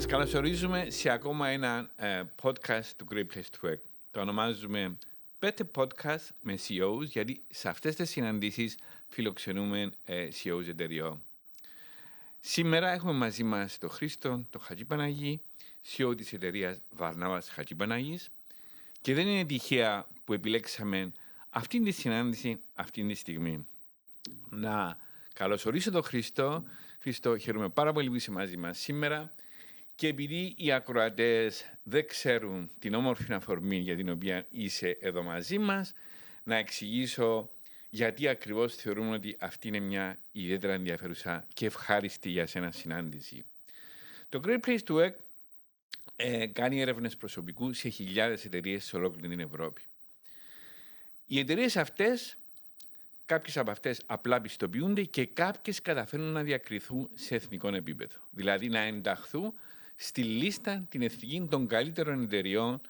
καλωσορίζουμε σε ακόμα ένα podcast του Great Place to Work. Το ονομάζουμε Better Podcast με CEOs, γιατί σε αυτές τις συναντήσεις φιλοξενούμε CEOs εταιριών. Σήμερα έχουμε μαζί μας τον Χρήστο, τον Χατζηπαναγή, CEO της εταιρείας Βαρνάβας Χατζηπαναγής, και δεν είναι τυχαία που επιλέξαμε αυτήν τη συνάντηση αυτή τη στιγμή. Να καλωσορίσω τον Χρήστο. Χρήστο, χαίρομαι πάρα πολύ που είσαι μαζί μας σήμερα. Και επειδή οι ακροατές δεν ξέρουν την όμορφη αφορμή για την οποία είσαι εδώ μαζί μας, να εξηγήσω γιατί ακριβώς θεωρούμε ότι αυτή είναι μια ιδιαίτερα ενδιαφέρουσα και ευχάριστη για σένα συνάντηση. Το Great Place to Work κάνει έρευνες προσωπικού σε χιλιάδες εταιρείες σε ολόκληρη την Ευρώπη. Οι εταιρείες αυτές, κάποιες από αυτές απλά πιστοποιούνται και κάποιες καταφέρνουν να διακριθούν σε εθνικό επίπεδο. Δηλαδή να ενταχθούν στη λίστα την εθνική των καλύτερων εταιριών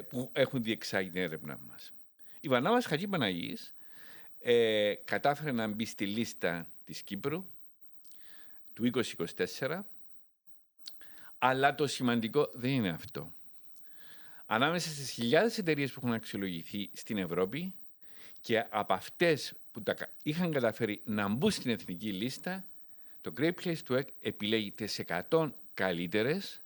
που έχουν διεξάγει την έρευνα μας. Η Βαρνάβας Χατζηπαναγής κατάφερε να μπει στη λίστα της Κύπρου του 2024, αλλά το σημαντικό δεν είναι αυτό. Ανάμεσα στις χιλιάδες εταιρείες που έχουν αξιολογηθεί στην Ευρώπη και από αυτές που είχαν καταφέρει να μπουν στην εθνική λίστα, το Great Place to Work επιλέγει τις 100 καλύτερες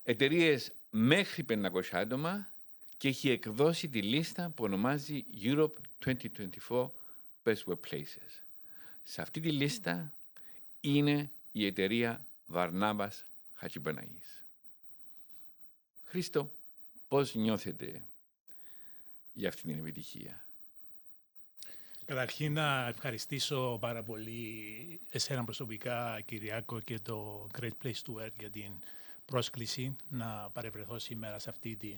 εταιρείες μέχρι 500 άτομα και έχει εκδώσει τη λίστα που ονομάζει Europe 2024 Best Workplaces. Σε αυτή τη λίστα είναι η εταιρεία Βαρνάβας Χατζηπαναγής. Χρήστο, πώς νιώθετε για αυτή την επιτυχία? Καταρχήν να ευχαριστήσω πάρα πολύ εσένα προσωπικά, Κυριάκο, και το Great Place to Work για την πρόσκληση να παρευρεθώ σήμερα σε αυτή τη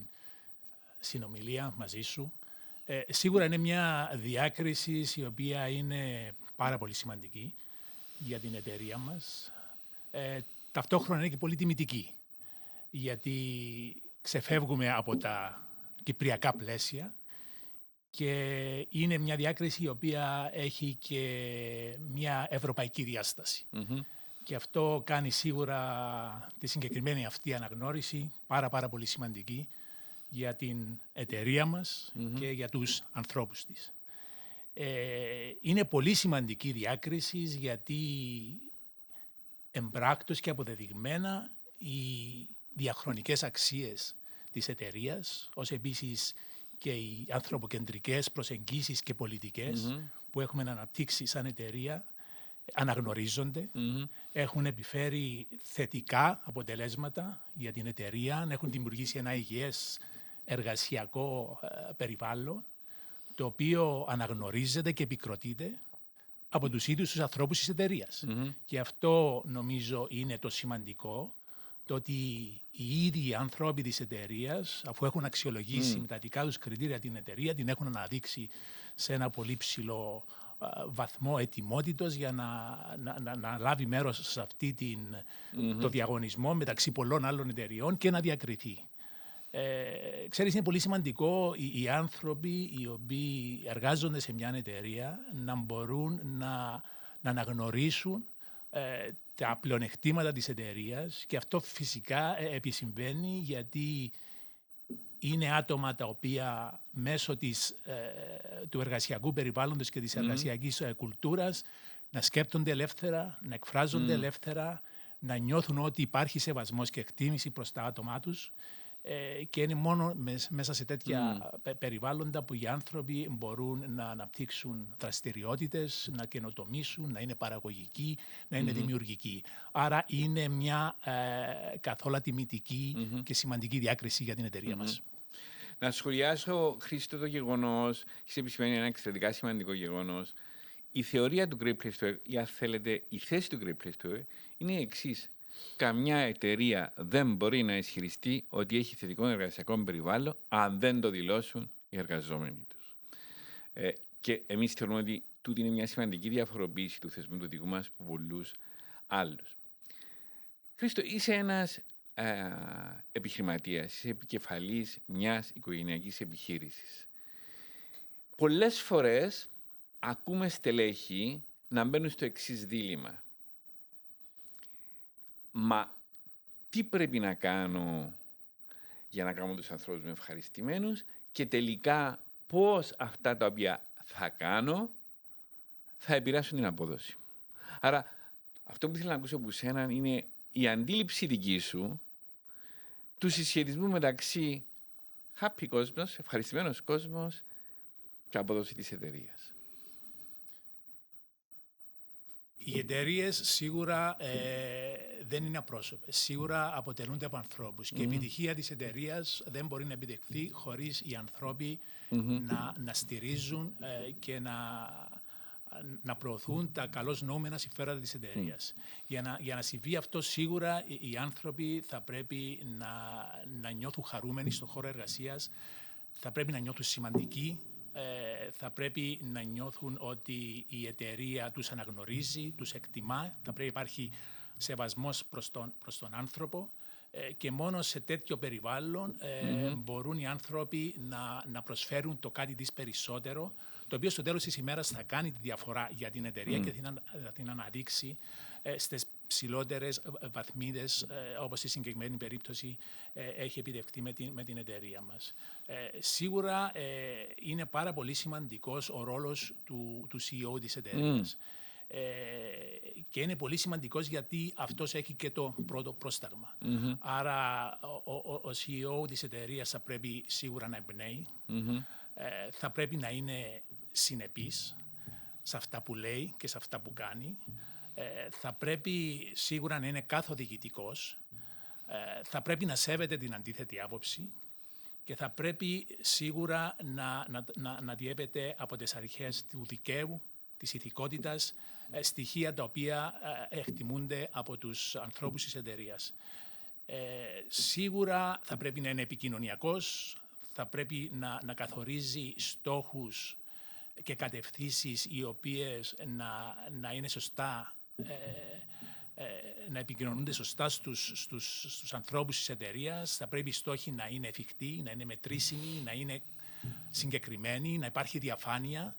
συνομιλία μαζί σου. Σίγουρα είναι μια διάκριση η οποία είναι πάρα πολύ σημαντική για την εταιρεία μας. Ταυτόχρονα είναι και πολύ τιμητική, γιατί ξεφεύγουμε από τα κυπριακά πλαίσια και είναι μια διάκριση η οποία έχει και μια ευρωπαϊκή διάσταση. Mm-hmm. Και αυτό κάνει σίγουρα τη συγκεκριμένη αυτή αναγνώριση πάρα πολύ σημαντική για την εταιρεία μας και για τους ανθρώπους της. Είναι πολύ σημαντική διάκριση γιατί εμπράκτως και αποδεδειγμένα οι διαχρονικές αξίες της εταιρείας, ως επίσης και οι ανθρωποκεντρικές προσεγγίσεις και πολιτικές που έχουμε αναπτύξει σαν εταιρεία αναγνωρίζονται, έχουν επιφέρει θετικά αποτελέσματα για την εταιρεία, έχουν δημιουργήσει ένα υγιές εργασιακό περιβάλλον, το οποίο αναγνωρίζεται και επικροτείται από τους ίδιους τους ανθρώπους της εταιρείας. Και αυτό νομίζω είναι το σημαντικό, το ότι οι ίδιοι άνθρωποι της εταιρείας, αφού έχουν αξιολογήσει με τα δικά τους κριτήρια την εταιρεία, την έχουν αναδείξει σε ένα πολύ ψηλό βαθμό ετοιμότητος για να λάβει μέρος σε αυτή το διαγωνισμό μεταξύ πολλών άλλων εταιρειών και να διακριθεί. Ξέρεις, είναι πολύ σημαντικό οι άνθρωποι οι οποίοι εργάζονται σε μια εταιρεία να μπορούν να αναγνωρίσουν τα πλεονεκτήματα της εταιρείας, και αυτό φυσικά επισυμβαίνει γιατί είναι άτομα τα οποία μέσω του εργασιακού περιβάλλοντος και της εργασιακής κουλτούρας να σκέπτονται ελεύθερα, να εκφράζονται ελεύθερα, να νιώθουν ότι υπάρχει σεβασμός και εκτίμηση προς τα άτομά τους, και είναι μόνο μέσα σε τέτοια περιβάλλοντα που οι άνθρωποι μπορούν να αναπτύξουν δραστηριότητες, να καινοτομήσουν, να είναι παραγωγικοί, να είναι δημιουργικοί. Άρα είναι μια καθόλου τιμητική και σημαντική διάκριση για την εταιρεία μας. Να σχολιάσω, Χρήστο, το γεγονός, έχεις επισημαίνει ένα εξαιρετικά σημαντικό γεγονός. Η θεωρία του Great Place to Work, ή αν θέλετε η θέση του Great Place to Work, είναι η εξής. Καμιά εταιρεία δεν μπορεί να ισχυριστεί ότι έχει θετικό εργασιακό περιβάλλον αν δεν το δηλώσουν οι εργαζόμενοι τους. Και εμείς θεωρούμε ότι τούτη είναι μια σημαντική διαφοροποίηση του θεσμού του δικού μας από πολλούς άλλους. Χρήστο, είσαι ένας επιχειρηματίας, είσαι επικεφαλής μιας οικογενειακής επιχείρησης. Πολλές φορές ακούμε στελέχη να μπαίνουν στο εξής δίλημμα. Μα τι τι πρέπει να κάνω για να κάνω τους ανθρώπους με ευχαριστημένους και τελικά πώς αυτά τα οποία θα κάνω θα επηρεάσουν την απόδοση. Άρα, αυτό που ήθελα να ακούσω από σένα είναι η αντίληψη δική σου του συσχετισμού μεταξύ happy κόσμος, ευχαριστημένος κόσμος και απόδοση της εταιρείας. Οι εταιρείες σίγουρα δεν είναι απρόσωπες. Σίγουρα αποτελούνται από ανθρώπους. Και η επιτυχία της εταιρείας δεν μπορεί να επιτευχθεί χωρίς οι άνθρωποι να στηρίζουν και να προωθούν τα καλώς νοούμενα συμφέροντα της εταιρείας. Για να συμβεί αυτό, σίγουρα οι άνθρωποι θα πρέπει να νιώθουν χαρούμενοι στον χώρο εργασίας, θα πρέπει να νιώθουν σημαντικοί, θα πρέπει να νιώθουν ότι η εταιρεία τους αναγνωρίζει, τους εκτιμά, θα πρέπει να υπάρχει σεβασμός προς τον άνθρωπο και μόνο σε τέτοιο περιβάλλον μπορούν οι άνθρωποι να προσφέρουν το κάτι της περισσότερο, το οποίο στο τέλος της ημέρας θα κάνει τη διαφορά για την εταιρεία και θα την αναδείξει στις ψηλότερες βαθμίδες, όπως στη συγκεκριμένη περίπτωση έχει επιτευχθεί με την εταιρεία μας. Σίγουρα είναι πάρα πολύ σημαντικός ο ρόλος του CEO της εταιρείας. Και είναι πολύ σημαντικός γιατί αυτός έχει και το πρώτο πρόσταγμα. Άρα ο CEO της εταιρείας θα πρέπει σίγουρα να εμπνέει, θα πρέπει να είναι συνεπής σε αυτά που λέει και σε αυτά που κάνει, θα πρέπει σίγουρα να είναι καθοδηγητικός, θα πρέπει να σέβεται την αντίθετη άποψη και θα πρέπει σίγουρα να διέπεται από τις αρχές του δικαίου, της ηθικότητας, στοιχεία τα οποία εκτιμούνται από τους ανθρώπους της εταιρείας. Σίγουρα θα πρέπει να είναι επικοινωνιακός, θα πρέπει να καθορίζει στόχους και κατευθύνσεις οι οποίες να είναι σωστά, να επικοινωνούνται σωστά στους ανθρώπους της εταιρείας. Θα πρέπει οι στόχοι να είναι εφικτοί, να είναι μετρήσιμοι, να είναι συγκεκριμένοι, να υπάρχει διαφάνεια.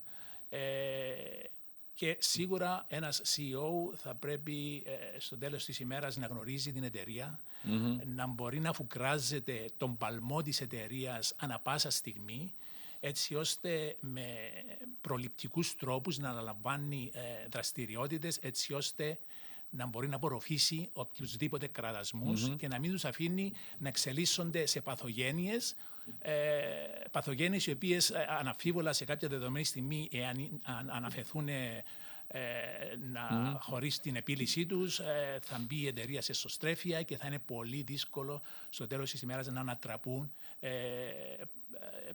Και σίγουρα ένας CEO θα πρέπει στο τέλος της ημέρας να γνωρίζει την εταιρεία, να μπορεί να φουκράζεται τον παλμό της εταιρείας ανά πάσα στιγμή, έτσι ώστε με προληπτικούς τρόπους να αναλαμβάνει δραστηριότητες, έτσι ώστε να μπορεί να απορροφήσει οποιουσδήποτε κραδασμούς και να μην τους αφήνει να εξελίσσονται σε παθογένειες οι οποίες αναμφίβολα σε κάποια δεδομένη στιγμή, εάν αναφεθούν χωρίς την επίλυσή τους, θα μπει η εταιρεία σε εσωστρέφεια και θα είναι πολύ δύσκολο στο τέλος της ημέρας να ανατραπούν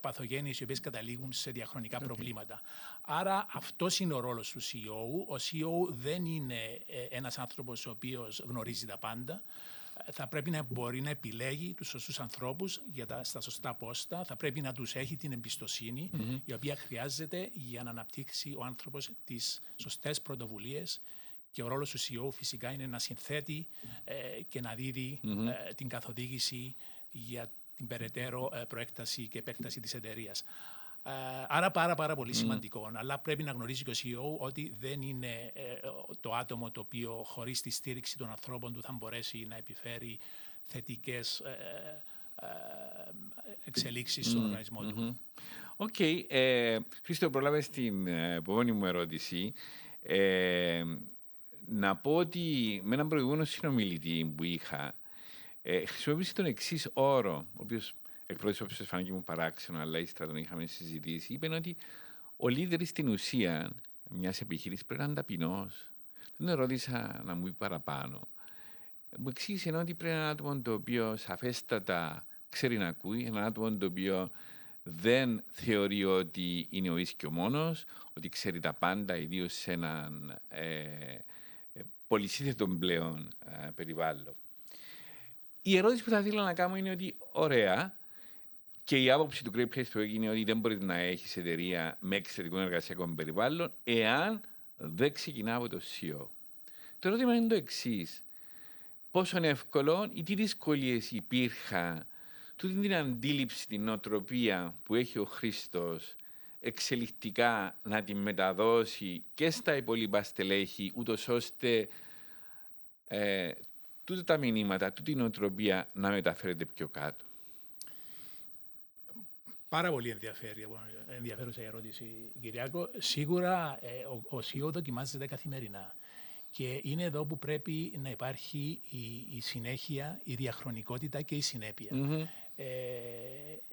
παθογένειες οι οποίες καταλήγουν σε διαχρονικά προβλήματα. Άρα αυτός είναι ο ρόλος του CEO. Ο CEO δεν είναι ένας άνθρωπος ο οποίος γνωρίζει τα πάντα. Θα πρέπει να μπορεί να επιλέγει τους σωστούς ανθρώπους στα σωστά πόστα. Θα πρέπει να τους έχει την εμπιστοσύνη η οποία χρειάζεται για να αναπτύξει ο άνθρωπος τις σωστές πρωτοβουλίες. Και ο ρόλος του CEO φυσικά είναι να συνθέτει και να δίδει την καθοδήγηση για την περαιτέρω προέκταση και επέκταση της εταιρείας. Άρα πάρα πολύ σημαντικό. Αλλά πρέπει να γνωρίζει και ο CEO ότι δεν είναι το άτομο το οποίο χωρίς τη στήριξη των ανθρώπων του θα μπορέσει να επιφέρει θετικές εξελίξεις στον οργανισμό του. Οκ. Χρήστο, προλάβες την επόμενη μου ερώτηση. Να πω ότι με έναν προηγούμενο συνομιλητή που είχα, χρησιμοποίησε τον εξής όρο, ο οποίος εκ πρώτης όψης φάνηκε μου παράξενο, αλλά ύστερα τον είχαμε συζητήσει. Είπε ότι ο leader στην ουσία μιας επιχείρησης πρέπει να είναι ταπεινός. Τον ερώτησα να μου πει παραπάνω. Μου εξήγησε ότι πρέπει να είναι ένα άτομο το οποίο σαφέστατα ξέρει να ακούει, ένα άτομο το οποίο δεν θεωρεί ότι είναι ο ίσκιο μόνος, ότι ξέρει τα πάντα, ιδίως σε έναν πολυσύνθετο πλέον περιβάλλον. Η ερώτηση που θα ήθελα να κάνω είναι ότι, ωραία, και η άποψη του Great Place to Work είναι ότι δεν μπορεί να έχει εταιρεία με εξαιρετικό εργασιακό περιβάλλον, εάν δεν ξεκινά από το CEO. Το ερώτημα είναι το εξής. Πόσο εύκολο ή τι δυσκολίες υπήρχαν τούτη την αντίληψη, την νοοτροπία που έχει ο Χρήστος εξελικτικά να την μεταδώσει και στα υπόλοιπα στελέχη, ούτως ώστε τούτα τα μηνύματα, τούτη η νοοτροπία να μεταφέρεται πιο κάτω? Πάρα πολύ ενδιαφέρουσα η ερώτηση, Κυριάκο. Σίγουρα ο CEO δοκιμάζεται καθημερινά. Και είναι εδώ που πρέπει να υπάρχει η συνέχεια, η διαχρονικότητα και η συνέπεια.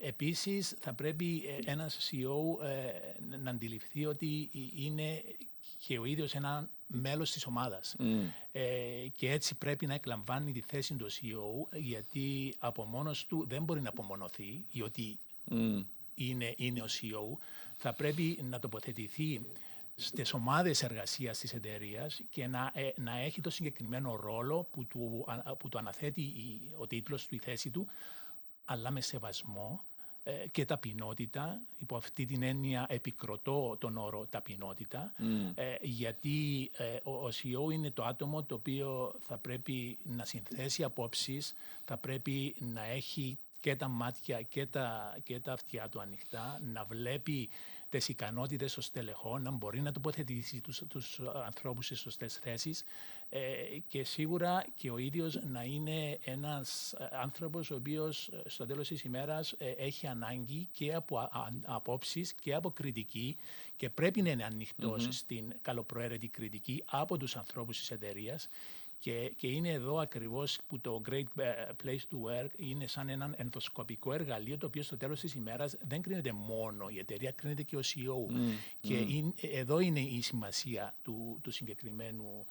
Επίσης, θα πρέπει ένας CEO να αντιληφθεί ότι είναι και ο ίδιος ένα μέλος της ομάδας. Και έτσι πρέπει να εκλαμβάνει τη θέση του CEO, γιατί από μόνος του δεν μπορεί να απομονωθεί, γιατί είναι ο CEO. Θα πρέπει να τοποθετηθεί στις ομάδες εργασίας της εταιρείας και να έχει το συγκεκριμένο ρόλο που του αναθέτει ο τίτλος του, η θέση του, αλλά με σεβασμό και ταπεινότητα. Υπό αυτή την έννοια επικροτώ τον όρο ταπεινότητα, γιατί ο CEO είναι το άτομο το οποίο θα πρέπει να συνθέσει απόψεις, θα πρέπει να έχει και τα μάτια και τα αυτιά του ανοιχτά, να βλέπει τις ικανότητες των στελεχών, να μπορεί να τοποθετήσει τους ανθρώπους σε σωστές θέσεις και σίγουρα και ο ίδιος να είναι ένας άνθρωπος ο οποίος στο τέλος της ημέρας έχει ανάγκη και από απόψεις και από κριτική και πρέπει να είναι ανοιχτός στην καλοπροαίρετη κριτική από τους ανθρώπους της εταιρείας. Και είναι εδώ ακριβώς που το Great Place to Work είναι σαν έναν ενδοσκοπικό εργαλείο, το οποίο στο τέλος της ημέρας δεν κρίνεται μόνο η εταιρεία, κρίνεται και ο CEO. Και εδώ είναι η σημασία του συγκεκριμένου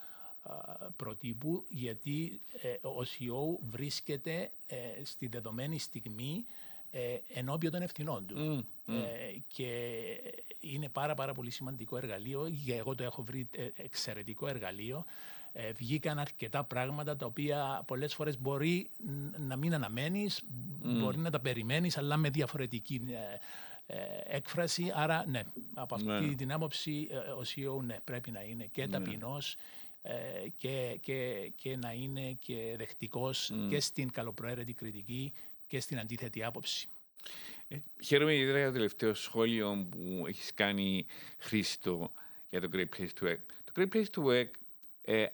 προτύπου, γιατί ο CEO βρίσκεται στη δεδομένη στιγμή ενώπιον των ευθυνών του. Και είναι πάρα πολύ σημαντικό εργαλείο. Εγώ το έχω βρει εξαιρετικό εργαλείο. Βγήκαν αρκετά πράγματα τα οποία πολλές φορές μπορεί να μην αναμένεις, μπορεί να τα περιμένεις, αλλά με διαφορετική έκφραση. Άρα, ναι, από αυτή την άποψη ο CEO πρέπει να είναι και ταπεινός και να είναι και δεχτικός και στην καλοπροαίρετη κριτική και στην αντίθετη άποψη. Χαίρομαι ιδιαίτερα για το τελευταίο σχόλιο που έχεις κάνει, Χρήστο, για το Great Place to Work. Το Great Place to Work,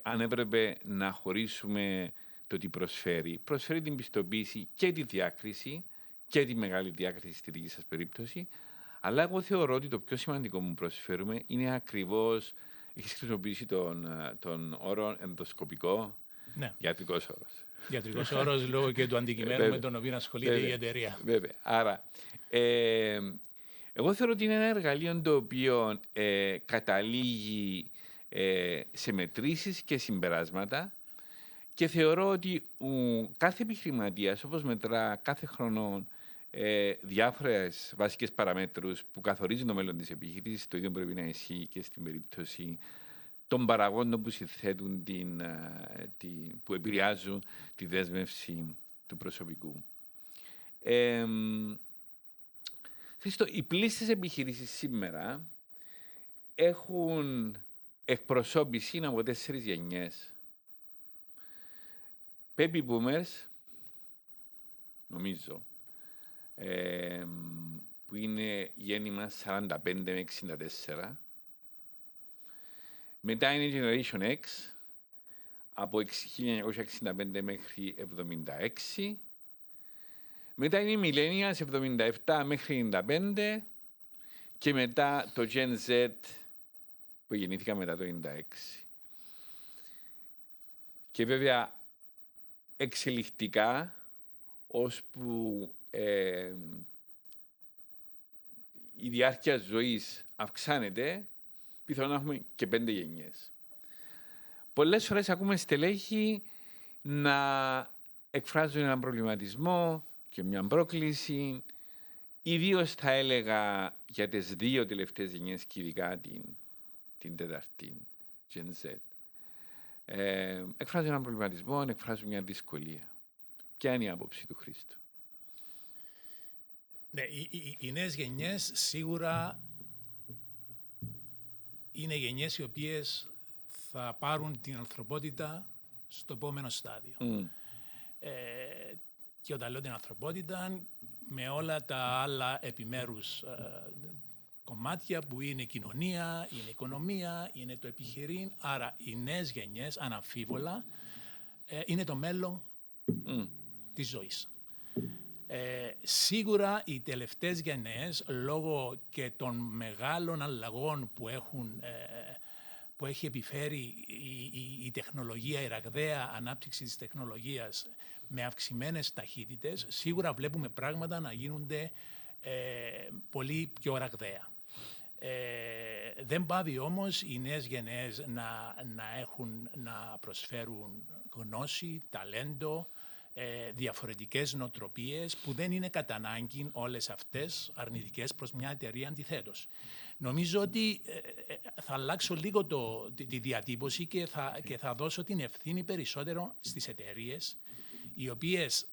αν έπρεπε να χωρίσουμε το τι προσφέρει την πιστοποίηση και τη διάκριση και τη μεγάλη διάκριση στη δική σας περίπτωση, αλλά εγώ θεωρώ ότι το πιο σημαντικό που προσφέρουμε είναι ακριβώς, έχεις χρησιμοποιήσει τον όρο ενδοσκοπικό, ιατρικός όρος. Ιατρικός όρος λόγω και του αντικειμένου με τον οποίο ασχολείται η εταιρεία. Βέβαια. Άρα, εγώ θεωρώ ότι είναι ένα εργαλείο το οποίο καταλήγει σε μετρήσεις και συμπεράσματα και θεωρώ ότι κάθε επιχειρηματίας, όπως μετρά κάθε χρόνο διάφορες βασικές παραμέτρους που καθορίζουν το μέλλον της επιχείρησης, το ίδιο πρέπει να ισχύει και στην περίπτωση των παραγόντων που συνθέτουν που επηρεάζουν τη δέσμευση του προσωπικού. Χρήστο, οι πλήστες επιχειρήσεις σήμερα έχουν εκπροσώπηση από 4 γενιές. Baby boomers, νομίζω, που είναι γέννημα 45 με 64. Μετά είναι η Generation X, από 1965 μέχρι 76. Μετά είναι οι Millennials, 77 μέχρι 95. Και μετά το Gen Z, που γεννήθηκα μετά το 96. Και βέβαια εξελιχτικά, ώσπου η διάρκεια ζωής αυξάνεται, πιθανόν να έχουμε και 5 γενιές. Πολλές φορές ακούμε στελέχη να εκφράζουν έναν προβληματισμό και μια πρόκληση, ιδίως θα έλεγα για τις 2 τελευταίες γενιές και ειδικά την τέταρτη, Gen Z. Εκφράζουν έναν προβληματισμό, εκφράζουν μια δυσκολία. Ποια είναι η άποψη του Χρήστου? Ναι, οι νέες γενιές σίγουρα είναι γενιές οι οποίες θα πάρουν την ανθρωπότητα στο επόμενο στάδιο. Και όταν λέω την ανθρωπότητα, με όλα τα άλλα επιμέρους κομμάτια που είναι η κοινωνία, είναι η οικονομία, είναι το επιχειρήν. Άρα οι νέες γενιές αναμφίβολα είναι το μέλλον της ζωής. Σίγουρα οι τελευταίες γενναίες, λόγω και των μεγάλων αλλαγών που έχει επιφέρει η τεχνολογία, η ραγδαία ανάπτυξη της τεχνολογίας με αυξημένες ταχύτητες, σίγουρα βλέπουμε πράγματα να γίνονται πολύ πιο ραγδαία. Δεν πάβει όμως οι νέες γενναίες να προσφέρουν γνώση, ταλέντο, διαφορετικές νοοτροπίες που δεν είναι κατά ανάγκη όλες αυτές αρνητικές προς μια εταιρεία αντιθέτως. Νομίζω ότι θα αλλάξω λίγο τη διατύπωση και θα δώσω την ευθύνη περισσότερο στις εταιρείες, οι οποίες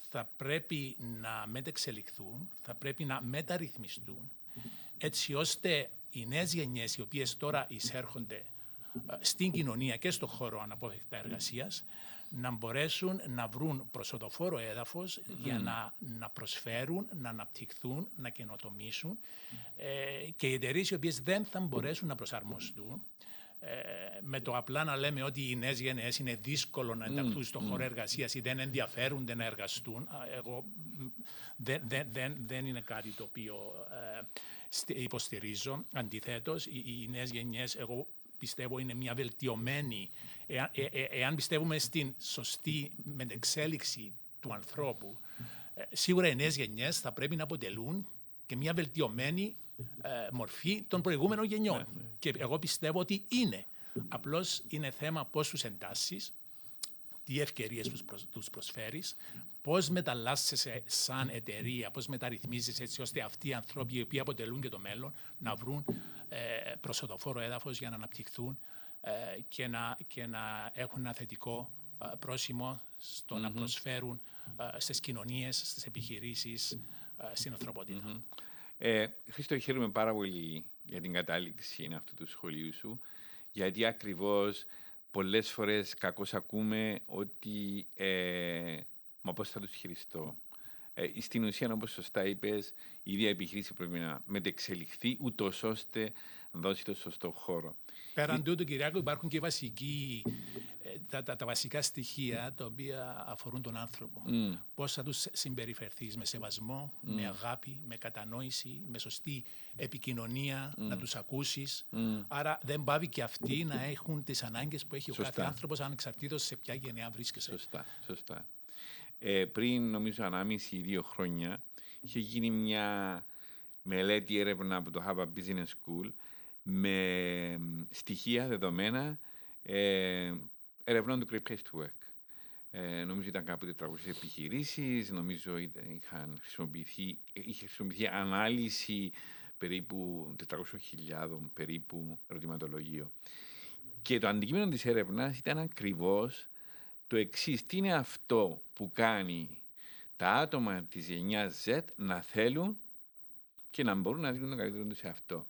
θα πρέπει να μετεξελιχθούν, θα πρέπει να μεταρρυθμιστούν, έτσι ώστε οι νέες γενιές οι οποίες τώρα εισέρχονται στην κοινωνία και στον χώρο αναπόφευκτα εργασίας να μπορέσουν να βρουν προσοδοφόρο έδαφος για να προσφέρουν, να αναπτυχθούν, να καινοτομήσουν και οι εταιρείες οι οποίες δεν θα μπορέσουν να προσαρμοστούν με το απλά να λέμε ότι οι νέες γενναίες είναι δύσκολο να ενταχθούν στον χώρο εργασίας ή δεν ενδιαφέρονται να εργαστούν. Δεν είναι κάτι το οποίο υποστηρίζω. Αντιθέτως, οι νέες γενιές, εγώ πιστεύω, είναι μια βελτιωμένη. Εάν πιστεύουμε στην σωστή μετεξέλιξη του ανθρώπου, σίγουρα οι νέες γενιές θα πρέπει να αποτελούν και μια βελτιωμένη μορφή των προηγούμενων γενιών. Και εγώ πιστεύω ότι είναι. Απλώς είναι θέμα πώς τους εντάσσεις, τι ευκαιρίες τους προσφέρεις, πώς μεταλλάσσεσαι σαν εταιρεία, πώς μεταρρυθμίζεις έτσι ώστε αυτοί οι άνθρωποι οι οποίοι αποτελούν και το μέλλον να βρουν προσοδοφόρο έδαφος για να αναπτυχθούν και να έχουν ένα θετικό πρόσημο στο να προσφέρουν στις κοινωνίες, στις επιχειρήσεις, στην ανθρωπότητα. Χρήστο, χαίρομαι πάρα πολύ για την κατάληξη αυτού του σχολείου σου, γιατί ακριβώς πολλές φορές κακώς ακούμε ότι μα πώς θα τους χειριστώ. Στην ουσία, όπως σωστά είπες, η ίδια επιχείρηση πρέπει να μετεξελιχθεί ούτως ώστε να δώσει το σωστό χώρο. Πέραν τούτου, Κυριάκο, υπάρχουν και τα βασικά στοιχεία τα οποία αφορούν τον άνθρωπο. Πώς θα τους συμπεριφερθείς με σεβασμό, με αγάπη, με κατανόηση, με σωστή επικοινωνία, να τους ακούσεις. Άρα δεν πάβει και αυτοί να έχουν τις ανάγκες που έχει ο κάθε άνθρωπος, ανεξαρτήτως σε ποια γενεά βρίσκεσαι. Σωστά. Πριν, νομίζω, 1,5-2 χρόνια, είχε γίνει μια μελέτη έρευνα από το Harvard Business School με στοιχεία, δεδομένα ερευνών του Great Place to Work. Νομίζω ήταν κάπου 400 επιχειρήσεις, νομίζω είχε χρησιμοποιηθεί ανάλυση περίπου 400.000 περίπου ερωτηματολογίο. Και το αντικείμενο της έρευνας ήταν ακριβώς το εξής. Τι είναι αυτό που κάνει τα άτομα της γενιάς Z να θέλουν και να μπορούν να δίνουν το καλύτερο τους σε αυτό.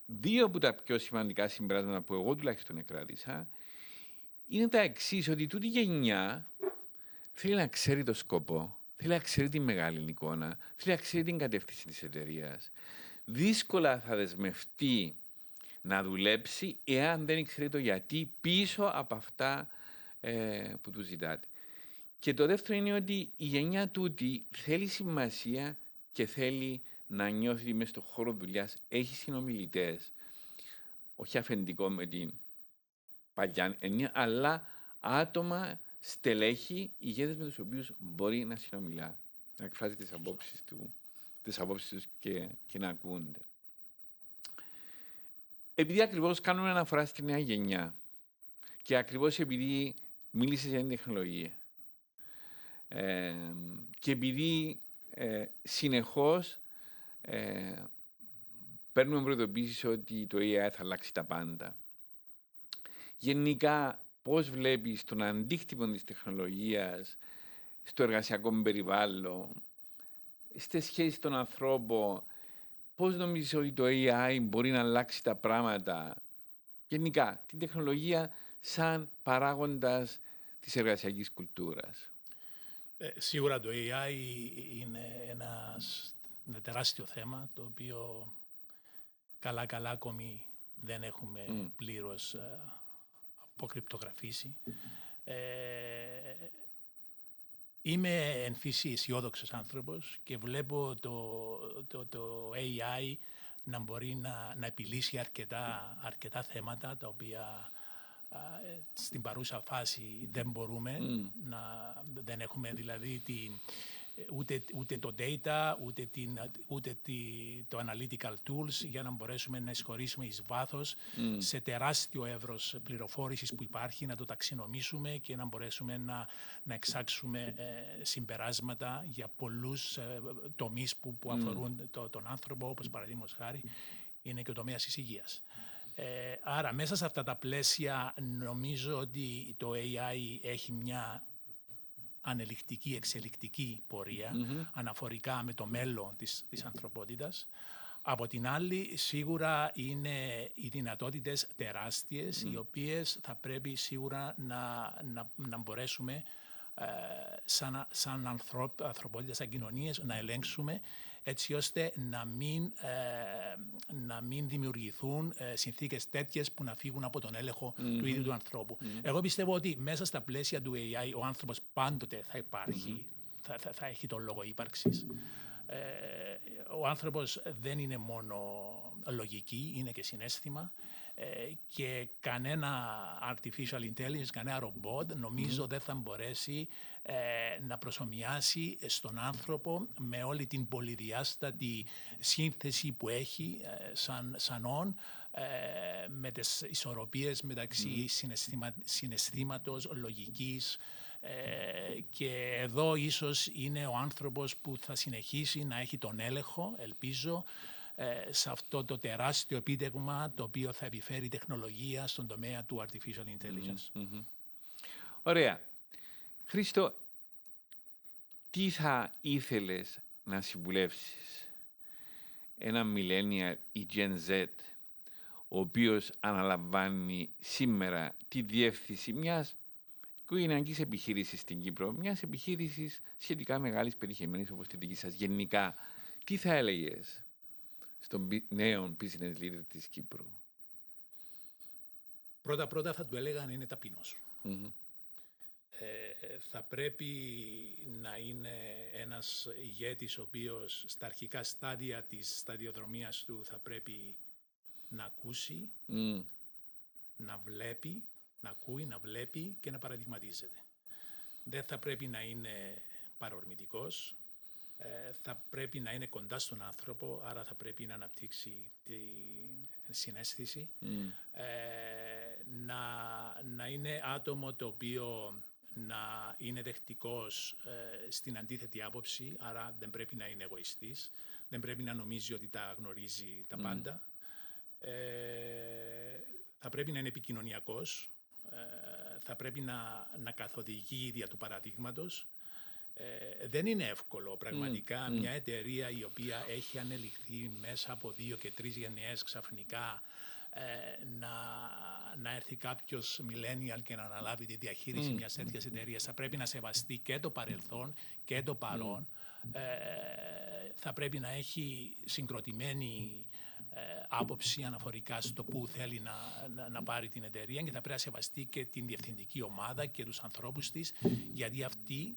Δύο από τα πιο σημαντικά συμπεράσματα που εγώ τουλάχιστον εκράτησα είναι τα εξής, ότι τούτη η γενιά θέλει να ξέρει το σκοπό, θέλει να ξέρει τη μεγάλη εικόνα, θέλει να ξέρει την κατεύθυνση της εταιρείας. Δύσκολα θα δεσμευτεί να δουλέψει εάν δεν ξέρει το γιατί πίσω από αυτά που του ζητάτε. Και το δεύτερο είναι ότι η γενιά τούτη θέλει σημασία και θέλει να νιώθει ότι μες στον χώρο δουλειάς έχει συνομιλητές, όχι αφεντικό με την παλιά έννοια, αλλά άτομα, στελέχη, ηγέτες με τους οποίους μπορεί να συνομιλά, να εκφράζει τις απόψεις τους και να ακούνται. Επειδή ακριβώς κάνουμε αναφορά στη νέα γενιά και ακριβώς επειδή μίλησε για την τεχνολογία και επειδή συνεχώς παίρνουμε προειδοποίησεις ότι το AI θα αλλάξει τα πάντα. Γενικά, πώς βλέπεις τον αντίκτυπο της τεχνολογίας στο εργασιακό περιβάλλον, στις σχέσεις των ανθρώπων, πώς νομίζεις ότι το AI μπορεί να αλλάξει τα πράγματα, γενικά, την τεχνολογία σαν παράγοντας της εργασιακής κουλτούρας? Σίγουρα το AI είναι ένα τεράστιο θέμα, το οποίο καλά ακόμη δεν έχουμε πλήρως αποκρυπτογραφήσει. Είμαι εν φύση αισιόδοξος άνθρωπος και βλέπω το AI να μπορεί να επιλύσει αρκετά θέματα τα οποία στην παρούσα φάση δεν μπορούμε δεν έχουμε δηλαδή ούτε το data, ούτε το analytical tools για να μπορέσουμε να εισχωρήσουμε εις βάθος σε τεράστιο εύρος πληροφόρησης που υπάρχει, να το ταξινομήσουμε και να μπορέσουμε να εξάξουμε συμπεράσματα για πολλούς τομείς που αφορούν τον άνθρωπο, όπως παραδείγματος χάρη είναι και ο τομέας της υγείας. Άρα μέσα σε αυτά τα πλαίσια νομίζω ότι το AI έχει μια ανελικτική, εξελικτική πορεία αναφορικά με το μέλλον της ανθρωπότητας. Από την άλλη, σίγουρα είναι οι δυνατότητες τεράστιες, οι οποίες θα πρέπει σίγουρα να μπορέσουμε σαν ανθρωπότητα, σαν κοινωνίες, να ελέγξουμε έτσι ώστε να μην δημιουργηθούν συνθήκες τέτοιες που να φύγουν από τον έλεγχο του ίδιου του ανθρώπου. Εγώ πιστεύω ότι μέσα στα πλαίσια του AI ο άνθρωπος πάντοτε θα υπάρχει, θα έχει τον λόγο ύπαρξης. Ο άνθρωπος δεν είναι μόνο λογική, είναι και συναίσθημα και κανένα artificial intelligence, κανένα ρομπότ νομίζω δεν θα μπορέσει να προσομοιάσει στον άνθρωπο με όλη την πολυδιάστατη σύνθεση που έχει σαν όν, με τις ισορροπίες μεταξύ συναισθήματος, λογικής, και εδώ ίσως είναι ο άνθρωπος που θα συνεχίσει να έχει τον έλεγχο, ελπίζω, σε αυτό το τεράστιο επίτευγμα το οποίο θα επιφέρει η τεχνολογία στον τομέα του artificial intelligence. Ωραία. Χρήστο, τι θα ήθελες να συμβουλεύσεις ένα millennial ή Gen Z ο οποίος αναλαμβάνει σήμερα τη διεύθυνση μιας οικογενειακής επιχείρησης στην Κύπρο, μιας επιχείρησης σχετικά μεγάλης περιχεμένης όπως τη δική σας γενικά, τι θα έλεγες στον νέο business leader της Κύπρου? Πρώτα θα του έλεγα να είναι ταπεινός. Θα πρέπει να είναι ένας ηγέτης ο οποίος στα αρχικά στάδια της σταδιοδρομίας του θα πρέπει να ακούσει, να βλέπει, να ακούει, να βλέπει και να παραδειγματίζεται. Δεν θα πρέπει να είναι παρορμητικός, θα πρέπει να είναι κοντά στον άνθρωπο, άρα θα πρέπει να αναπτύξει τη συναίσθηση, να είναι άτομο το οποίο να είναι δεχτικός στην αντίθετη άποψη, άρα δεν πρέπει να είναι εγωιστής, δεν πρέπει να νομίζει ότι τα γνωρίζει τα πάντα. Θα πρέπει να είναι επικοινωνιακός, θα πρέπει να καθοδηγεί δια του παραδείγματος. Δεν είναι εύκολο πραγματικά μια εταιρεία η οποία έχει ανελιχθεί μέσα από 2 και 3 γενιές ξαφνικά να έρθει κάποιος millennial και να αναλάβει τη διαχείριση μιας τέτοιας εταιρείας. Θα πρέπει να σεβαστεί και το παρελθόν και το παρόν. Θα πρέπει να έχει συγκροτημένη άποψη αναφορικά στο που θέλει να πάρει την εταιρεία και θα πρέπει να σεβαστεί και την διευθυντική ομάδα και τους ανθρώπους της, γιατί αυτοί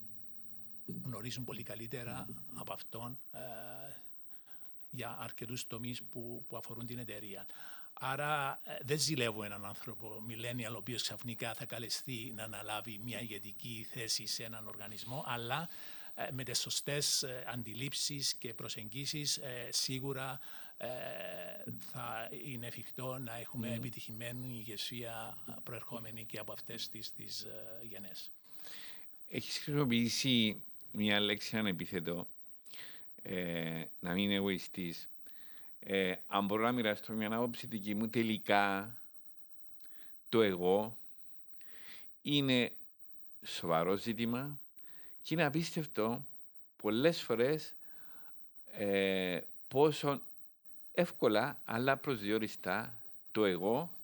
γνωρίζουν πολύ καλύτερα από αυτόν για αρκετούς τομείς που αφορούν την εταιρεία. Άρα δεν ζηλεύω έναν άνθρωπο millennial ο οποίος ξαφνικά θα καλεστεί να αναλάβει μια ηγετική θέση σε έναν οργανισμό, αλλά με τις σωστές αντιλήψεις και προσεγγίσεις σίγουρα θα είναι εφικτό να έχουμε επιτυχημένη ηγεσία προερχόμενη και από αυτές τις γενές. Έχεις χρησιμοποιήσει μια λέξη, έναν επίθετο, να μην είναι εγωιστής. Αν μπορώ να μοιραστώ μια άποψη δική μου, τελικά το εγώ είναι σοβαρό ζήτημα και είναι απίστευτο πολλές φορές πόσο εύκολα αλλά προσδιοριστά το εγώ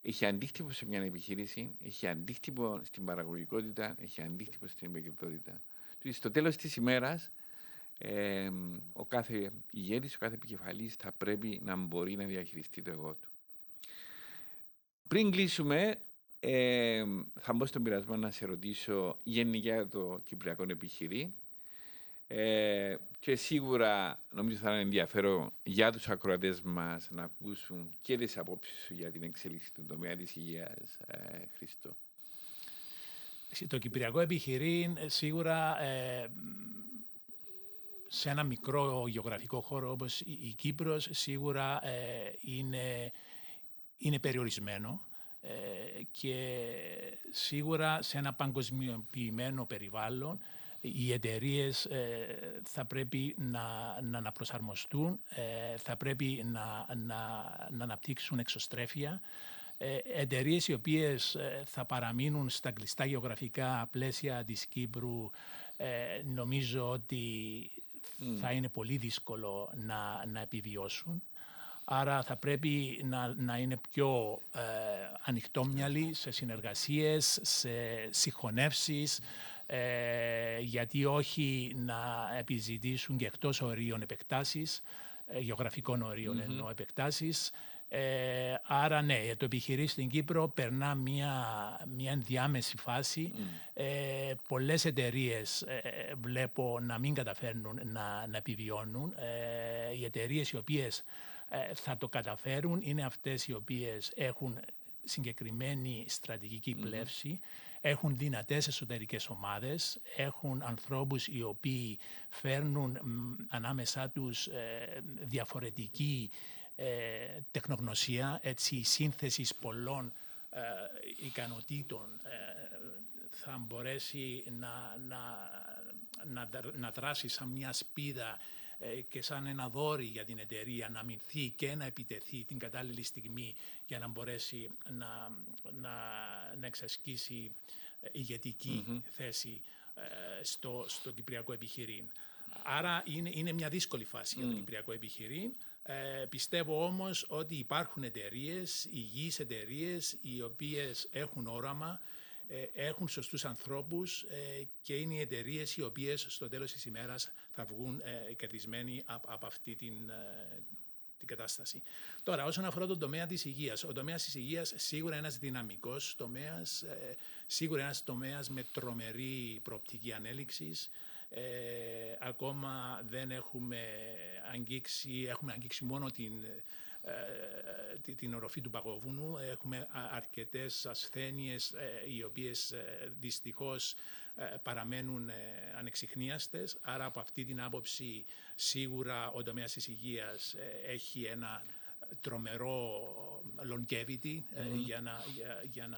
έχει αντίκτυπο σε μια επιχείρηση, έχει αντίκτυπο στην παραγωγικότητα, έχει αντίκτυπο στην επικοινωνικότητα. Στο τέλος της ημέρας, ο κάθε ηγέτης, ο κάθε επικεφαλής θα πρέπει να μπορεί να διαχειριστεί το εγώ του. Πριν κλείσουμε, Θα μπω στον πειρασμό να σε ρωτήσω γενικά το κυπριακό επιχειρήν. Και σίγουρα νομίζω θα είναι ενδιαφέρον για τους ακροατές μας να ακούσουν και τις απόψεις σου για την εξέλιξη του τομέα της υγείας, Χρήστο. Το κυπριακό επιχειρήν σίγουρα σε ένα μικρό γεωγραφικό χώρο όπως η Κύπρος σίγουρα είναι περιορισμένο και σίγουρα σε ένα παγκοσμιοποιημένο περιβάλλον οι εταιρείες θα πρέπει να αναπροσαρμοστούν, θα πρέπει να αναπτύξουν εξωστρέφεια. Εταιρείες οι οποίες θα παραμείνουν στα κλειστά γεωγραφικά πλαίσια της Κύπρου, νομίζω ότι θα είναι πολύ δύσκολο να επιβιώσουν. Άρα θα πρέπει να είναι πιο ανοιχτόμυαλοι σε συνεργασίες, σε συγχωνεύσεις, γιατί όχι να επιζητήσουν και εκτός ορίων επεκτάσεις, γεωγραφικών ορίων εννοώ επεκτάσεις. Άρα ναι, το επιχειρήν στην Κύπρο περνά μια ενδιάμεση φάση. Πολλές εταιρείες βλέπω να μην καταφέρνουν να επιβιώνουν. Οι εταιρείες οι οποίες θα το καταφέρουν είναι αυτές οι οποίες έχουν συγκεκριμένη στρατηγική πλεύση, έχουν δυνατές εσωτερικές ομάδες, έχουν ανθρώπους οι οποίοι φέρνουν ανάμεσά τους διαφορετική τεχνογνωσία, έτσι, σύνθεση πολλών ικανοτήτων θα μπορέσει να δράσει σαν μια σπίδα και σαν ένα δόρυ για την εταιρεία να αμυνθεί και να επιτεθεί την κατάλληλη στιγμή για να μπορέσει να εξασκήσει ηγετική θέση στο κυπριακό επιχειρήν. Άρα είναι μια δύσκολη φάση για το κυπριακό επιχειρήν. Πιστεύω όμως ότι υπάρχουν εταιρείες, υγιείς εταιρείες, οι οποίες έχουν όραμα, έχουν σωστούς ανθρώπους και είναι οι εταιρείες οι οποίες στο τέλος της ημέρας θα βγουν κερδισμένοι από αυτή την κατάσταση. Τώρα, όσον αφορά τον τομέα της υγείας, ο τομέας της υγείας σίγουρα είναι ένας δυναμικός τομέας, σίγουρα ένας τομέας με τρομερή προοπτική ανέλυξης. Ακόμα δεν έχουμε αγγίξει μόνο την οροφή του παγόβουνου. Έχουμε αρκετές ασθένειες οι οποίες δυστυχώς παραμένουν ανεξιχνίαστες. Άρα από αυτή την άποψη σίγουρα ο τομέας της υγείας έχει ένα τρομερό longevity για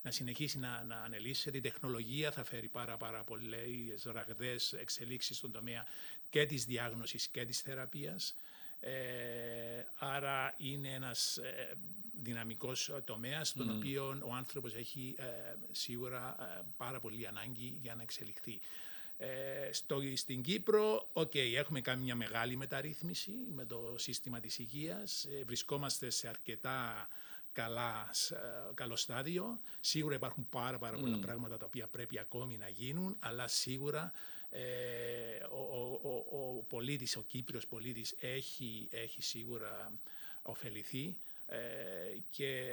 να συνεχίσει να ανελύσσεται. Η τεχνολογία θα φέρει πάρα πολλές ραγδαίες εξελίξεις στον τομέα και της διάγνωσης και της θεραπείας. Άρα είναι ένας δυναμικός τομέας, τον οποίο ο άνθρωπος έχει σίγουρα πάρα πολύ ανάγκη για να εξελιχθεί. Στην Κύπρο, έχουμε κάνει μια μεγάλη μεταρρύθμιση με το σύστημα της υγείας. Βρισκόμαστε σε αρκετά καλό στάδιο. Σίγουρα υπάρχουν πάρα πολλά πράγματα τα οποία πρέπει ακόμη να γίνουν, αλλά σίγουρα ο πολίτης, ο Κύπριος πολίτης έχει σίγουρα ωφεληθεί και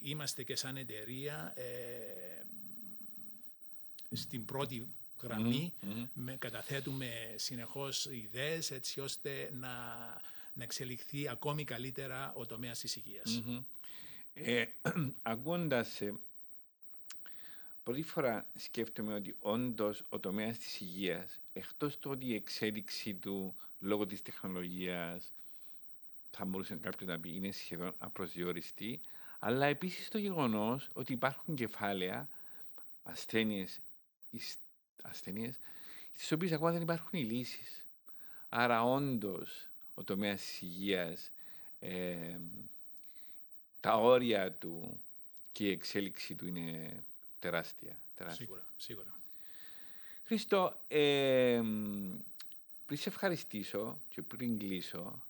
είμαστε και σαν εταιρεία στην πρώτη γραμμή, καταθέτουμε συνεχώς ιδέες έτσι ώστε να εξελιχθεί ακόμη καλύτερα ο τομέας της υγείας. Ακούγοντας, πρώτη φορά σκέφτομαι ότι όντως ο τομέας της υγείας, εκτός του ότι η εξέλιξη του λόγω της τεχνολογίας θα μπορούσε κάποιος να πει είναι σχεδόν απροσδιοριστή, αλλά επίσης το γεγονός ότι υπάρχουν κεφάλαια, ασθένειες στις οποίες ακόμα δεν υπάρχουν οι λύσεις. Άρα όντως ο τομέας της υγείας, τα όρια του και η εξέλιξη του είναι τεράστια. Σίγουρα. Χρήστο, πριν σε ευχαριστήσω και πριν κλείσω,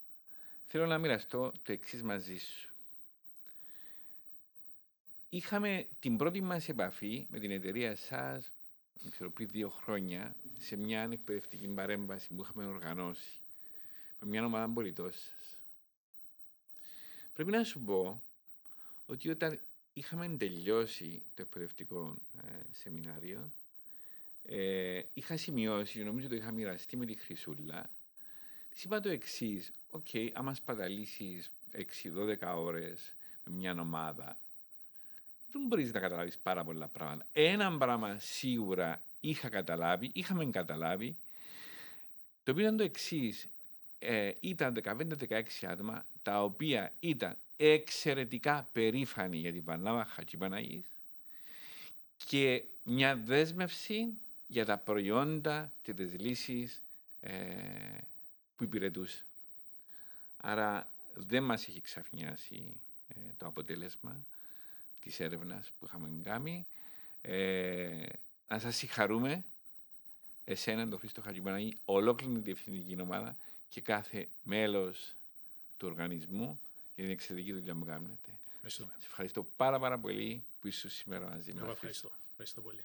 θέλω να μοιραστώ το εξής μαζί σου. Είχαμε την πρώτη μας επαφή με την εταιρεία σας, πριν 2 χρόνια, σε μια εκπαιδευτική παρέμβαση που είχαμε οργανώσει με μια ομάδα πολιτών σας. Πρέπει να σου πω ότι όταν είχαμε τελειώσει το εκπαιδευτικό σεμινάριο. Είχα σημειώσει, νομίζω το είχα μοιραστεί με τη Χρυσούλα. Της είπα το εξής: «Οκ, άμα σπαταλήσεις 6-12 ώρες με μια ομάδα, δεν μπορείς να καταλάβεις πάρα πολλά πράγματα. Ένα πράγμα σίγουρα είχαμε καταλάβει, το οποίο ήταν το εξής. Ήταν 15-16 άτομα, τα οποία ήταν εξαιρετικά περήφανοι για την Βαρνάβα Χατζηπαναγής και μια δέσμευση για τα προϊόντα και τις λύσεις που υπηρετούσε. Άρα δεν μας έχει ξαφνιάσει το αποτέλεσμα της έρευνας που είχαμε κάνει. Να σας συγχαρούμε, εσένα, τον Χρήστο Χατζηπαναγή, ολόκληρη την διευθυντική ομάδα και κάθε μέλος του οργανισμού για την εξαιρετική δουλειά που κάνετε. Ευχαριστούμε. Σας ευχαριστώ πάρα πολύ που ήσουν σήμερα μαζί μας. Εγώ ευχαριστώ πολύ.